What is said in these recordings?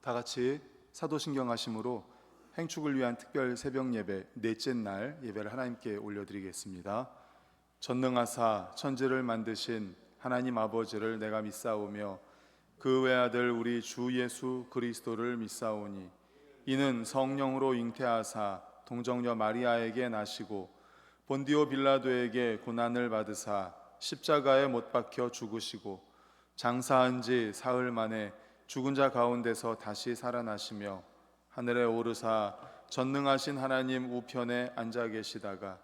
다 같이 사도신경하심으로 행축을 위한 특별 새벽 예배 넷째 날 예배를 하나님께 올려드리겠습니다. 전능하사 천지를 만드신 하나님 아버지를 내가 믿사오며 그 외아들 우리 주 예수 그리스도를 믿사오니 이는 성령으로 잉태하사 동정녀 마리아에게 나시고 본디오 빌라도에게 고난을 받으사 십자가에 못 박혀 죽으시고 장사한 지 사흘 만에 죽은 자 가운데서 다시 살아나시며 하늘에 오르사 전능하신 하나님 우편에 앉아 계시다가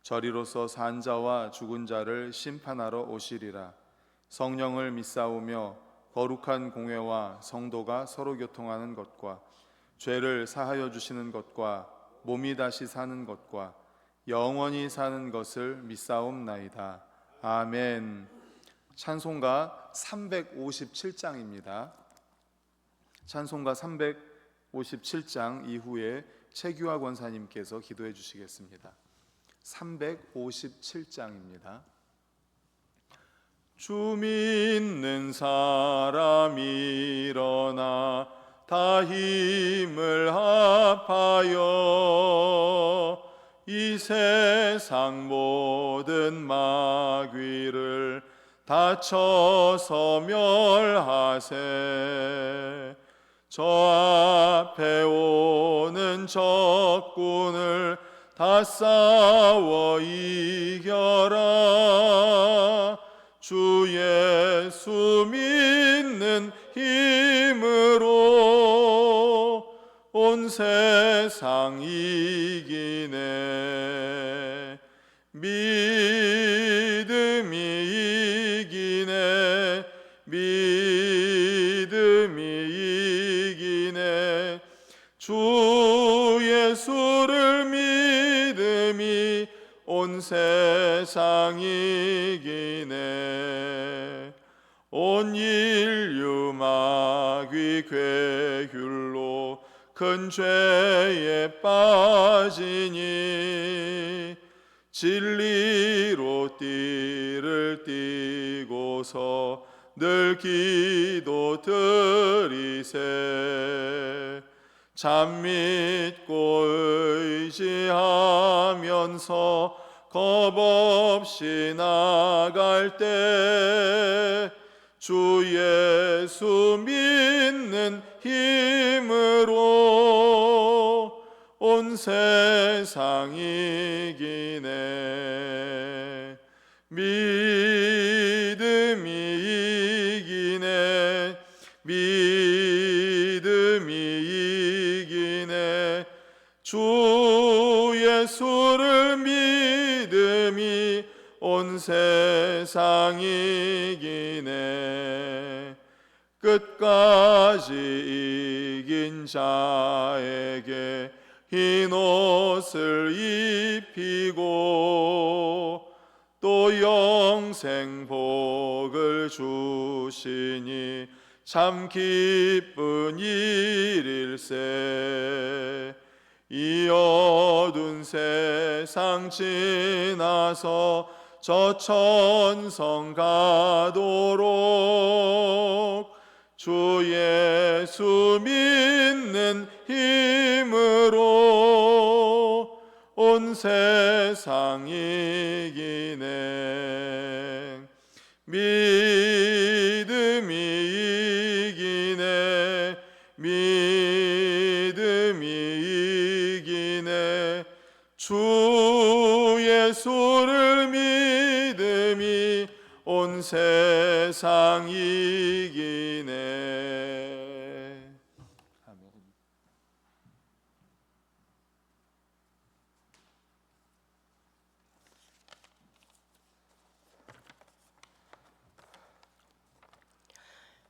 저리로서 산 자와 죽은 자를 심판하러 오시리라. 성령을 믿사오며 거룩한 공회와 성도가 서로 교통하는 것과 죄를 사하여 주시는 것과 몸이 다시 사는 것과 영원히 사는 것을 믿사옵나이다. 아멘. 찬송가 357장입니다. 찬송가 357장 이후에 최규하 권사님께서 기도해 주시겠습니다. 357장입니다. 주 믿는 사람 일어나 다 힘을 합하여 이 세상 모든 마귀를 다쳐서 멸하세. 저 앞에 오는 적군을 다 싸워 이겨라. 주 예수 믿는 힘으로 온 세상 이기네. 믿음이 이기네. 믿음이 이기네. 주 예수를 믿음이 온 세상 이기네. 온 인류 마귀 괴휼로 큰 죄에 빠지니 진리로 띠를 띠고서 늘 기도 드리세. 참 믿고 의지하면서 겁 없이 나갈 때 주 예수 믿는 힘으로 온 세상 이기네. 믿음이 이기네. 믿음이 이기네. 주 예수를 믿음이 온 세상 이기네. 끝까지 이긴 자에게 흰 옷을 입히고 또 영생 복을 주시니 참 기쁜 일일세. 이 어두운 세상 지나서 저 천성 가도록 주 예수 믿는 힘으로 온 세상 이기네. 믿음이 이기네. 믿음이 이기네. 주 예수를 믿음이 온 세상 이기네. 아멘.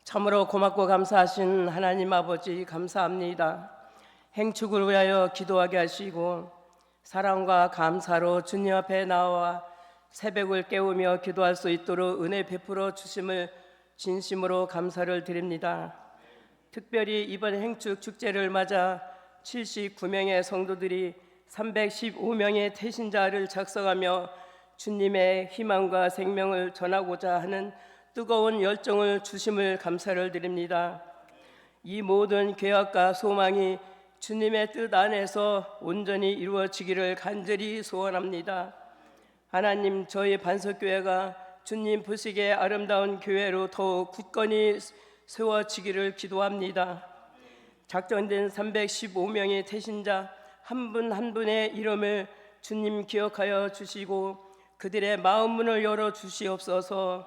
참으로 고맙고 감사하신 하나님 아버지 감사합니다. 행축을 위하여 기도하게 하시고 사랑과 감사로 주님 앞에 나와 새벽을 깨우며 기도할 수 있도록 은혜 베풀어 주심을 진심으로 감사를 드립니다. 특별히 이번 행축 축제를 맞아 79명의 성도들이 315명의 태신자를 작성하며 주님의 희망과 생명을 전하고자 하는 뜨거운 열정을 주심을 감사를 드립니다. 이 모든 계약과 소망이 주님의 뜻 안에서 온전히 이루어지기를 간절히 소원합니다. 하나님, 저희 반석교회가 주님 보시기에 아름다운 교회로 더욱 굳건히 세워지기를 기도합니다. 작정된 315명의 태신자 한 분 한 분의 이름을 주님 기억하여 주시고 그들의 마음 문을 열어 주시옵소서.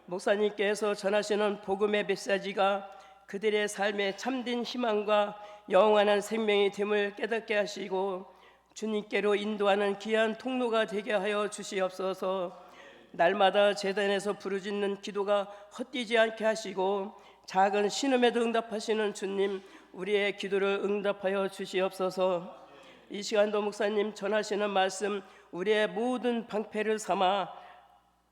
목사님께서 전하시는 복음의 메시지가 그들의 삶에 참된 희망과 영원한 생명이 됨을 깨닫게 하시고 주님께로 인도하는 귀한 통로가 되게 하여 주시옵소서. 날마다 제단에서 부르짖는 기도가 헛되지 않게 하시고 작은 신음에도 응답하시는 주님, 우리의 기도를 응답하여 주시옵소서. 이 시간도 목사님 전하시는 말씀 우리의 모든 방패를 삼아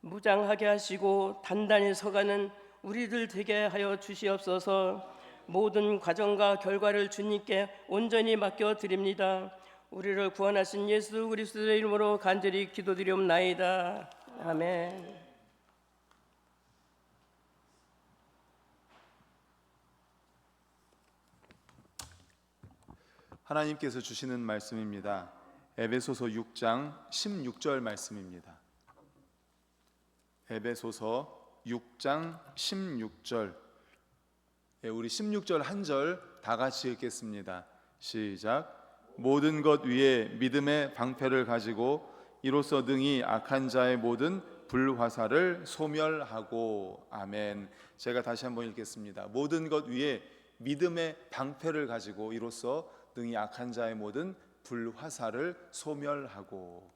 무장하게 하시고 단단히 서가는 우리들 되게 하여 주시옵소서. 모든 과정과 결과를 주님께 온전히 맡겨드립니다. 우리를 구원하신 예수 그리스도의 이름으로 간절히 기도드리옵나이다. 아멘. 하나님께서 주시는 말씀입니다. 에베소서 6장 16절 말씀입니다. 에베소서 6장 16절. 우리 16절 한 절 다 같이 읽겠습니다. 시작. 모든 것 위에 믿음의 방패를 가지고 이로써 등이 악한 자의 모든 불화살을 소멸하고. 아멘. 제가 다시 한번 읽겠습니다. 모든 것 위에 믿음의 방패를 가지고 이로써 등이 악한 자의 모든 불화살을 소멸하고.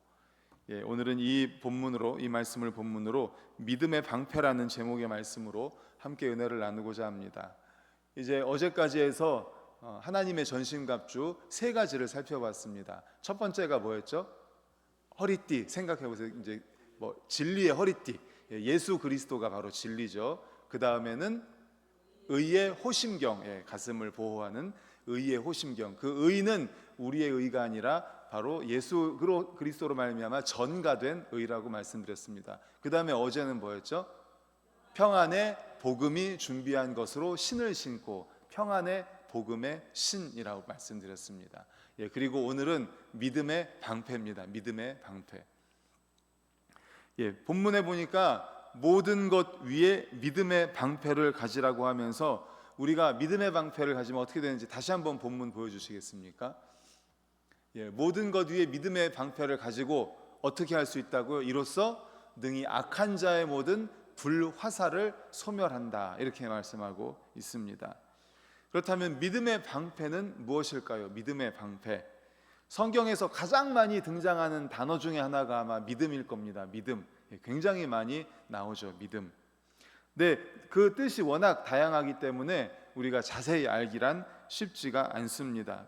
오늘은 이 본문으로, 이 말씀을 본문으로 믿음의 방패라는 제목의 말씀으로 함께 은혜를 나누고자 합니다. 이제 어제까지 해서 하나님의 전신갑주 세 가지를 살펴봤습니다. 첫 번째가 뭐였죠? 허리띠. 생각해 보세요. 이제 진리의 허리띠. 예수 그리스도가 바로 진리죠. 그 다음에는 의의 호심경, 가슴을 보호하는 의의 호심경. 그 의는 우리의 의가 아니라 바로 예수 그리스도로 말미암아 전가된 의라고 말씀드렸습니다. 그 다음에 어제는 뭐였죠? 평안의 복음이 준비한 것으로 신을 신고, 평안의 복음의 신이라고 말씀드렸습니다. 그리고 오늘은 믿음의 방패입니다. 믿음의 방패. 본문에 보니까 모든 것 위에 믿음의 방패를 가지라고 하면서 우리가 믿음의 방패를 가지면 어떻게 되는지 다시 한번 본문 보여주시겠습니까? 모든 것 위에 믿음의 방패를 가지고 어떻게 할 수 있다고요? 이로써 능히 악한 자의 모든 불화살을 소멸한다, 이렇게 말씀하고 있습니다. 그렇다면 믿음의 방패는 무엇일까요? 믿음의 방패. 성경에서 가장 많이 등장하는 단어 중에 하나가 아마 믿음일 겁니다. 믿음. 굉장히 많이 나오죠. 믿음. 네, 그 뜻이 워낙 다양하기 때문에 우리가 자세히 알기란 쉽지가 않습니다.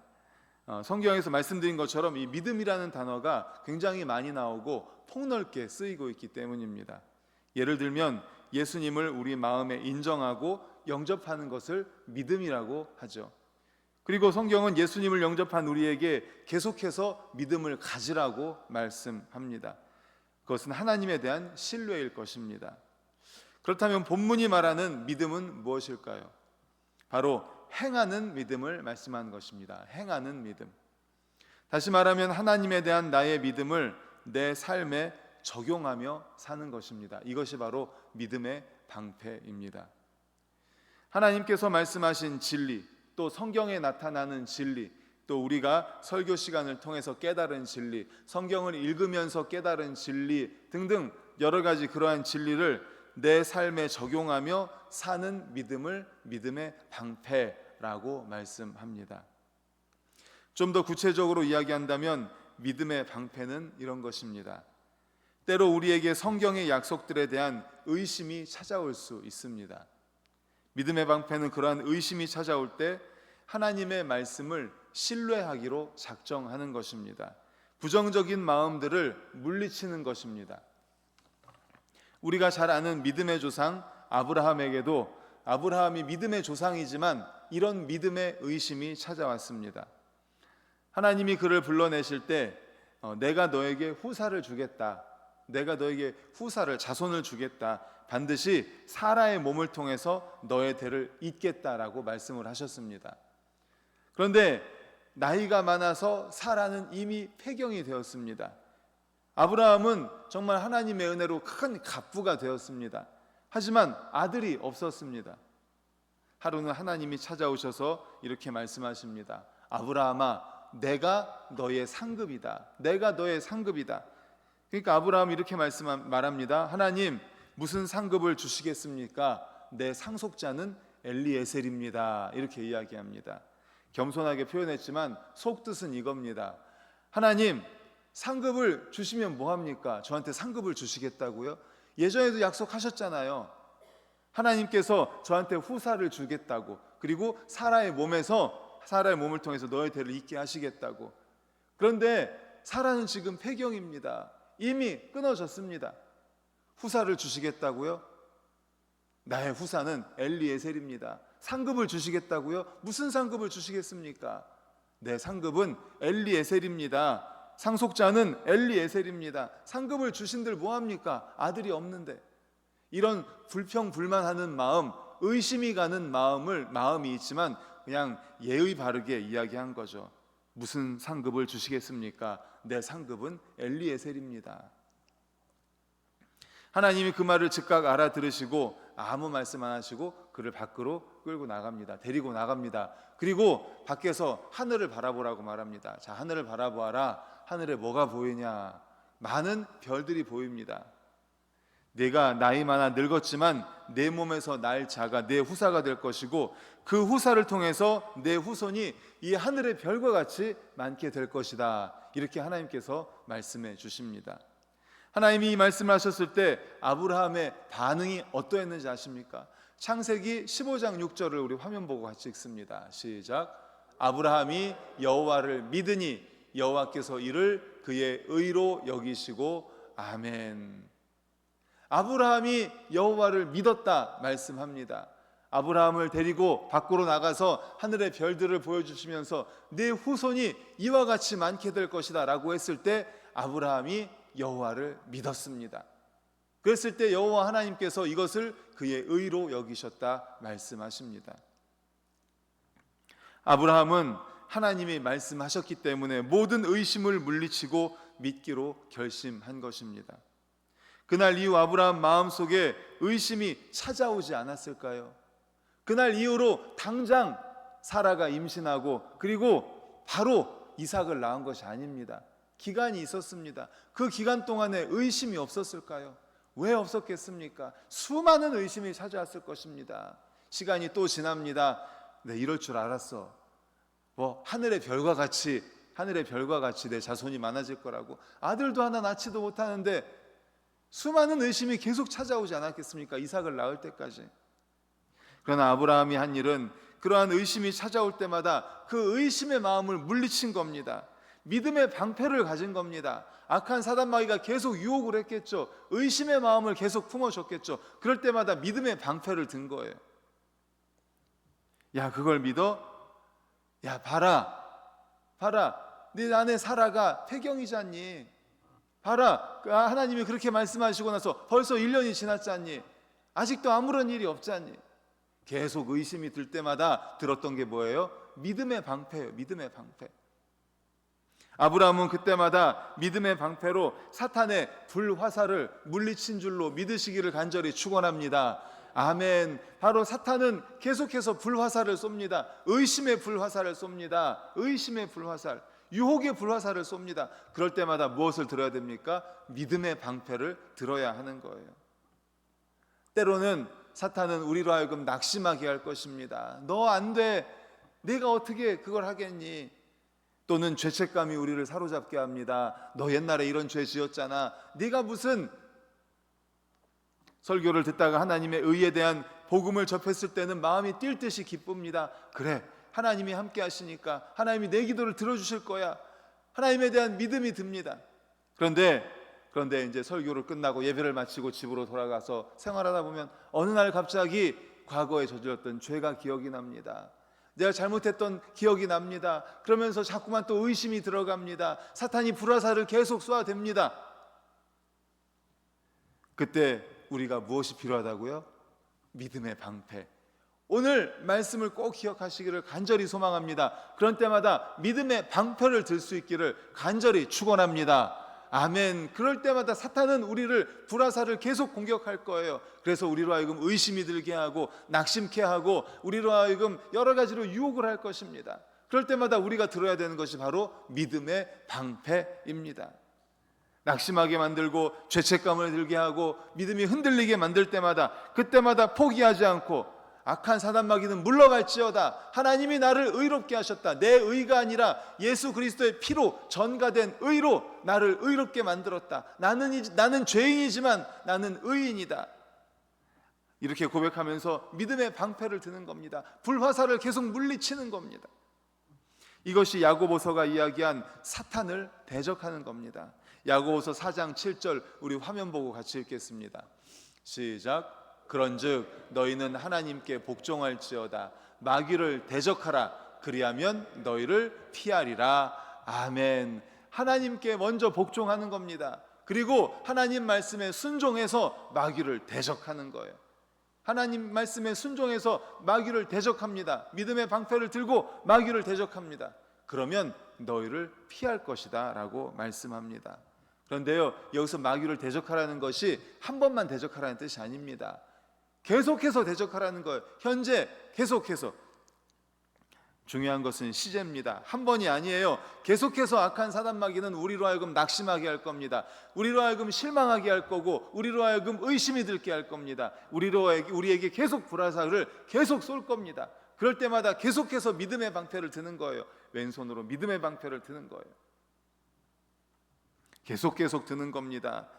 성경에서 말씀드린 것처럼 이 믿음이라는 단어가 굉장히 많이 나오고 폭넓게 쓰이고 있기 때문입니다. 예를 들면 예수님을 우리 마음에 인정하고 영접하는 것을 믿음이라고 하죠. 그리고 성경은 예수님을 영접한 우리에게 계속해서 믿음을 가지라고 말씀합니다. 그것은 하나님에 대한 신뢰일 것입니다. 그렇다면 본문이 말하는 믿음은 무엇일까요? 바로 행하는 믿음을 말씀하는 것입니다. 행하는 믿음. 다시 말하면 하나님에 대한 나의 믿음을 내 삶에 적용하며 사는 것입니다. 이것이 바로 믿음의 방패입니다. 하나님께서 말씀하신 진리, 또 성경에 나타나는 진리, 또 우리가 설교 시간을 통해서 깨달은 진리, 성경을 읽으면서 깨달은 진리 등등 여러 가지 그러한 진리를 내 삶에 적용하며 사는 믿음을 믿음의 방패라고 말씀합니다. 좀 더 구체적으로 이야기한다면 믿음의 방패는 이런 것입니다. 때로 우리에게 성경의 약속들에 대한 의심이 찾아올 수 있습니다. 믿음의 방패는 그러한 의심이 찾아올 때 하나님의 말씀을 신뢰하기로 작정하는 것입니다. 부정적인 마음들을 물리치는 것입니다. 우리가 잘 아는 믿음의 조상 아브라함에게도 아브라함이 믿음의 조상이지만 이런 믿음의 의심이 찾아왔습니다. 하나님이 그를 불러내실 때 내가 너에게 후사를 주겠다, 내가 너에게 후사를, 자손을 주겠다, 반드시 사라의 몸을 통해서 너의 대를 잇겠다라고 말씀을 하셨습니다. 그런데 나이가 많아서 사라는 이미 폐경이 되었습니다. 아브라함은 정말 하나님의 은혜로 큰 갑부가 되었습니다. 하지만 아들이 없었습니다. 하루는 하나님이 찾아오셔서 이렇게 말씀하십니다. 아브라함아, 내가 너의 상급이다. 내가 너의 상급이다. 그러니까 아브라함이 이렇게 말합니다. 하나님, 무슨 상급을 주시겠습니까? 내 상속자는 엘리에셀입니다. 이렇게 이야기합니다. 겸손하게 표현했지만 속뜻은 이겁니다. 하나님, 상급을 주시면 뭐합니까? 저한테 상급을 주시겠다고요? 예전에도 약속하셨잖아요. 하나님께서 저한테 후사를 주겠다고, 그리고 사라의 몸을 통해서 너의 대를 잇게 하시겠다고. 그런데 사라는 지금 폐경입니다. 이미 끊어졌습니다. 후사를 주시겠다고요? 나의 후사는 엘리에셀입니다. 상급을 주시겠다고요? 무슨 상급을 주시겠습니까? 내 상급은 엘리에셀입니다. 상속자는 엘리에셀입니다. 상급을 주신들 뭐합니까? 아들이 없는데. 이런 불평불만하는 마음, 의심이 가는 마음이 있지만 그냥 예의 바르게 이야기한 거죠. 무슨 상급을 주시겠습니까? 내 상급은 엘리에셀입니다. 하나님이 그 말을 즉각 알아들으시고 아무 말씀 안 하시고 그를 밖으로 끌고 나갑니다. 데리고 나갑니다. 그리고 밖에서 하늘을 바라보라고 말합니다. 자, 하늘을 바라보아라. 하늘에 뭐가 보이냐? 많은 별들이 보입니다. 내가 나이 많아 늙었지만 내 몸에서 날 자가 내 후사가 될 것이고 그 후사를 통해서 내 후손이 이 하늘의 별과 같이 많게 될 것이다. 이렇게 하나님께서 말씀해 주십니다. 하나님이 이 말씀을 하셨을 때 아브라함의 반응이 어떠했는지 아십니까? 창세기 15장 6절을 우리 화면 보고 같이 읽습니다. 시작. 아브라함이 여호와를 믿으니 여호와께서 이를 그의 의로 여기시고 아멘. 아브라함이 여호와를 믿었다 말씀합니다. 아브라함을 데리고 밖으로 나가서 하늘의 별들을 보여주시면서 내 후손이 이와 같이 많게 될 것이다 라고 했을 때 아브라함이 여호와를 믿었습니다. 그랬을 때 여호와 하나님께서 이것을 그의 의로 여기셨다 말씀하십니다. 아브라함은 하나님이 말씀하셨기 때문에 모든 의심을 물리치고 믿기로 결심한 것입니다. 그날 이후 아브라함 마음속에 의심이 찾아오지 않았을까요? 그날 이후로 당장 사라가 임신하고 그리고 바로 이삭을 낳은 것이 아닙니다. 기간이 있었습니다. 그 기간 동안에 의심이 없었을까요? 왜 없었겠습니까? 수많은 의심이 찾아왔을 것입니다. 시간이 또 지납니다. 네, 이럴 줄 알았어. 하늘의 별과 같이 내 자손이 많아질 거라고. 아들도 하나 낳지도 못하는데 수많은 의심이 계속 찾아오지 않았겠습니까? 이삭을 낳을 때까지. 그러나 아브라함이 한 일은 그러한 의심이 찾아올 때마다 그 의심의 마음을 물리친 겁니다. 믿음의 방패를 가진 겁니다. 악한 사단마귀가 계속 유혹을 했겠죠. 의심의 마음을 계속 품어줬겠죠. 그럴 때마다 믿음의 방패를 든 거예요. 야, 그걸 믿어? 야, 봐라 네 아내 사라가 폐경이지 않니? 봐라, 하나님이 그렇게 말씀하시고 나서 벌써 1년이 지났지 않니? 아직도 아무런 일이 없지 않니? 계속 의심이 들 때마다 들었던 게 뭐예요? 믿음의 방패예요. 믿음의 방패. 아브라함은 그때마다 믿음의 방패로 사탄의 불화살을 물리친 줄로 믿으시기를 간절히 축원합니다. 아멘. 바로 사탄은 계속해서 불화살을 쏩니다. 의심의 불화살을 쏩니다. 의심의 불화살, 유혹의 불화살을 쏩니다. 그럴 때마다 무엇을 들어야 됩니까? 믿음의 방패를 들어야 하는 거예요. 때로는 사탄은 우리로 하여금 낙심하게 할 것입니다. 너 안 돼. 내가 어떻게 그걸 하겠니? 또는 죄책감이 우리를 사로잡게 합니다. 너 옛날에 이런 죄 지었잖아. 네가 무슨. 설교를 듣다가 하나님의 의에 대한 복음을 접했을 때는 마음이 뛸 듯이 기쁩니다. 그래, 하나님이 함께 하시니까 하나님이 내 기도를 들어주실 거야. 하나님에 대한 믿음이 듭니다. 그런데 이제 설교를 끝나고 예배를 마치고 집으로 돌아가서 생활하다 보면 어느 날 갑자기 과거에 저질렀던 죄가 기억이 납니다. 내가 잘못했던 기억이 납니다. 그러면서 자꾸만 또 의심이 들어갑니다. 사탄이 불화살을 계속 쏘아댑니다. 그때 우리가 무엇이 필요하다고요? 믿음의 방패. 오늘 말씀을 꼭 기억하시기를 간절히 소망합니다. 그런 때마다 믿음의 방패를 들 수 있기를 간절히 축원합니다. 아멘. 그럴 때마다 사탄은 우리를 불화살을 계속 공격할 거예요. 그래서 우리로 하여금 의심이 들게 하고 낙심케 하고 우리로 하여금 여러 가지로 유혹을 할 것입니다. 그럴 때마다 우리가 들어야 되는 것이 바로 믿음의 방패입니다. 낙심하게 만들고 죄책감을 들게 하고 믿음이 흔들리게 만들 때마다 그때마다 포기하지 않고 악한 사단마귀는 물러갈지어다. 하나님이 나를 의롭게 하셨다. 내 의가 아니라 예수 그리스도의 피로 전가된 의로 나를 의롭게 만들었다. 나는 죄인이지만 나는 의인이다. 이렇게 고백하면서 믿음의 방패를 드는 겁니다. 불화살을 계속 물리치는 겁니다. 이것이 야고보서가 이야기한 사탄을 대적하는 겁니다. 야고보서 4장 7절 우리 화면 보고 같이 읽겠습니다. 시작. 그런즉 너희는 하나님께 복종할지어다. 마귀를 대적하라. 그리하면 너희를 피하리라. 아멘. 하나님께 먼저 복종하는 겁니다. 그리고 하나님 말씀에 순종해서 마귀를 대적하는 거예요. 하나님 말씀에 순종해서 마귀를 대적합니다. 믿음의 방패를 들고 마귀를 대적합니다. 그러면 너희를 피할 것이다 라고 말씀합니다. 그런데요, 여기서 마귀를 대적하라는 것이 한 번만 대적하라는 뜻이 아닙니다. 계속해서 대적하라는 거예요. 현재 계속해서. 중요한 것은 시제입니다. 한 번이 아니에요. 계속해서 악한 사단마귀는 우리로 하여금 낙심하게 할 겁니다. 우리로 하여금 실망하게 할 거고 우리로 하여금 의심이 들게 할 겁니다. 우리에게 계속 불화살을 계속 쏠 겁니다. 그럴 때마다 계속해서 믿음의 방패를 드는 거예요. 왼손으로 믿음의 방패를 드는 거예요. 계속 드는 겁니다.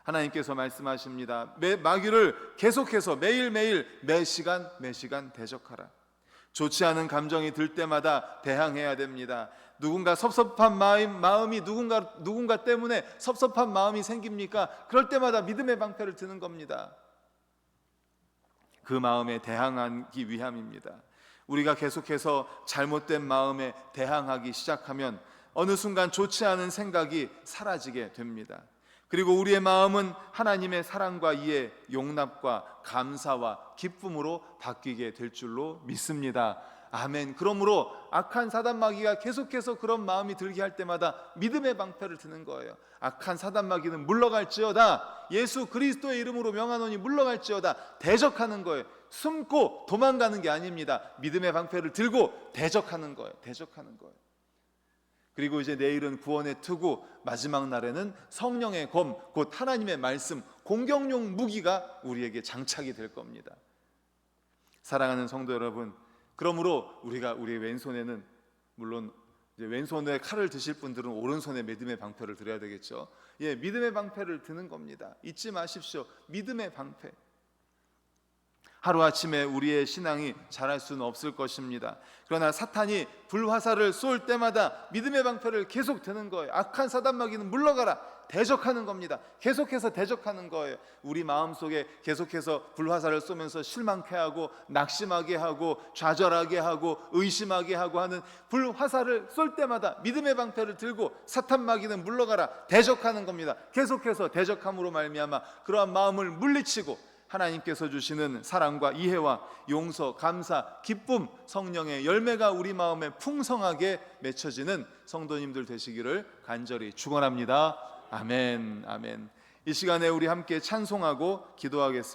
하나님께서 말씀하십니다. 마귀를 계속해서 매일매일 매시간 대적하라. 좋지 않은 감정이 들 때마다 대항해야 됩니다. 누군가 섭섭한 마음이 누군가 때문에 섭섭한 마음이 생깁니까? 그럴 때마다 믿음의 방패를 드는 겁니다. 그 마음에 대항하기 위함입니다. 우리가 계속해서 잘못된 마음에 대항하기 시작하면 어느 순간 좋지 않은 생각이 사라지게 됩니다. 그리고 우리의 마음은 하나님의 사랑과 이해, 용납과 감사와 기쁨으로 바뀌게 될 줄로 믿습니다. 아멘. 그러므로 악한 사단마귀가 계속해서 그런 마음이 들게 할 때마다 믿음의 방패를 드는 거예요. 악한 사단마귀는 물러갈지어다. 예수 그리스도의 이름으로 명하노니 물러갈지어다. 대적하는 거예요. 숨고 도망가는 게 아닙니다. 믿음의 방패를 들고 대적하는 거예요. 그리고 이제 내일은 구원의 투구, 마지막 날에는 성령의 검, 곧 하나님의 말씀, 공격용 무기가 우리에게 장착이 될 겁니다. 사랑하는 성도 여러분, 그러므로 우리의 왼손에는, 물론 이제 왼손에 칼을 드실 분들은 오른손에 믿음의 방패를 들어야 되겠죠. 믿음의 방패를 드는 겁니다. 잊지 마십시오. 믿음의 방패. 하루아침에 우리의 신앙이 자랄 수는 없을 것입니다. 그러나 사탄이 불화살을 쏠 때마다 믿음의 방패를 계속 드는 거예요. 악한 사단마귀는 물러가라. 대적하는 겁니다. 계속해서 대적하는 거예요. 우리 마음속에 계속해서 불화살을 쏘면서 실망케 하고 낙심하게 하고 좌절하게 하고 의심하게 하고 하는 불화살을 쏠 때마다 믿음의 방패를 들고 사탄마귀는 물러가라. 대적하는 겁니다. 계속해서 대적함으로 말미암아 그러한 마음을 물리치고 하나님께서 주시는 사랑과 이해와 용서, 감사, 기쁨, 성령의 열매가 우리 마음에 풍성하게 맺혀지는 성도님들 되시기를 간절히 축원합니다. 아멘. 이 시간에 우리 함께 찬송하고 기도하겠습니다.